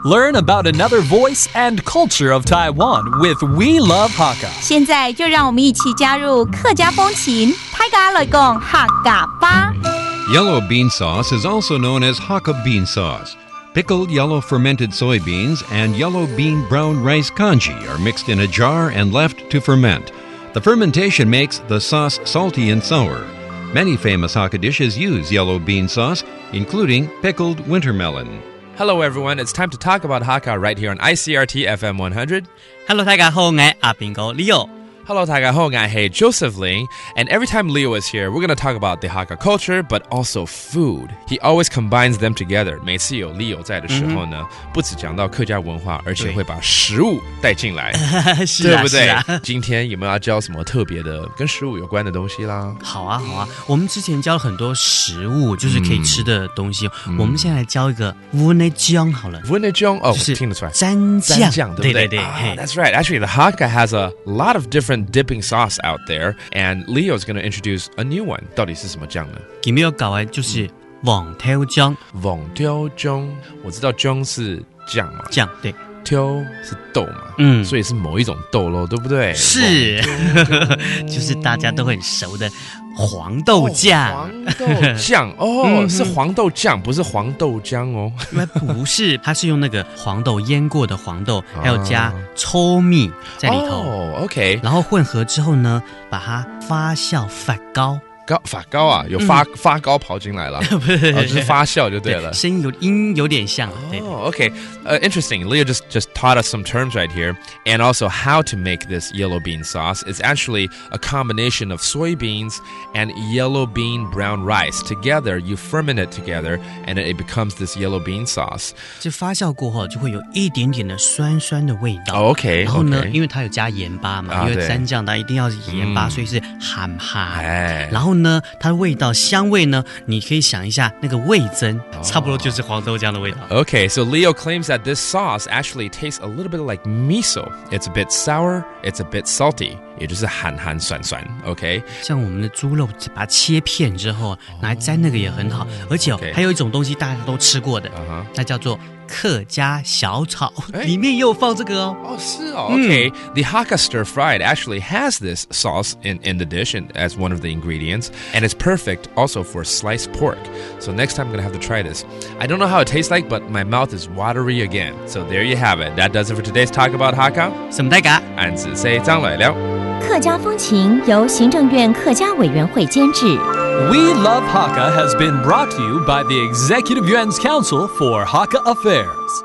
Learn about another voice and culture of Taiwan with We Love Hakka. 现在就让我们一起加入客家风情，大家来讲客家吧。Yellow bean sauce is also known as Hakka bean sauce. Pickled yellow fermented soybeans and yellow bean brown rice congee are mixed in a jar and left to ferment. The fermentation makes the sauce salty and sour. Many famous Hakka dishes use yellow bean sauce, including pickled winter melon. Hello everyone, it's time to talk about Hakka right here on Icrt FM 100. Hello 大家好，我係阿邊個 Leo。Hello, 大家好，我係 Joseph Ling. And every time Leo is here, we're going to talk about the Hakka culture, but also food. He always combines them together. 每次有 Leo 在的時候呢，不只講到客家文化，而且會把食物帶進來，對不對？今天有沒有要教什麼特別的跟食物有關的東西啦？好啊，我們之前教了很多食物，就是可以吃的東西。我們現在來教一個烏內醬好了。烏內醬哦，就是聽得出來，蘸醬，對不對？對。That's right. Actually, the Hakka has a lot of different dipping sauce out there, and Leo's going to introduce a new one. 到底是什麼醬呢？今日要搞的就是黃條醬。黃條醬，我知道醬是醬嘛，醬對，條是豆嘛，所以是某一種豆咯，對不對？是，就是大家都很熟的黃豆醬。黃豆醬哦，是黃豆醬，不是黃豆漿哦。不是，它是用那個黃豆醃過的黃豆，還有加稠米在裡頭。哦 ，OK， 然後混合之後呢，把它發酵發酵。發酵啊，有發酵跑進來了，就是發酵就對了。聲音有點像。Okay. Interesting. Leo just taught us some terms right here, and also how to make this yellow bean sauce. It's actually a combination of soybeans and yellow bean brown rice. Together, you ferment it together, and it becomes this yellow bean sauce. 这发酵过后就会有一点点的酸酸的味道。OK. 然后呢，因为它有加盐巴嘛，因为蘸酱它一定要盐巴，所以是含哈。然后呢，它的味道香味呢，你可以想一下那个味噌，差不多就是黄豆酱的味道。Okay, so Leo claims that this sauce actually tastes a little bit like miso. It's a bit sour, it's a bit salty. 也就是含酸酸 ，OK。像我们的猪肉，把它切片之后拿来蘸那个也很好，而且还有一种东西大家都吃过的，那叫做客家小炒，里面也有放这个哦。哦，是哦 ，OK。The Hakka stir fried actually has this sauce in the dish and as one of the ingredients, and it's perfect also for sliced pork. So next time I'm gonna have to try this. I don't know how it tastes like, but my mouth is watery again. So there you have it. That does it for today's talk about Hakka. 什么大家？俺只say张来了。客家风情由行政院客家委员会监制。We Love Hakka has been brought to you by the Executive Yuan's Council for Hakka Affairs.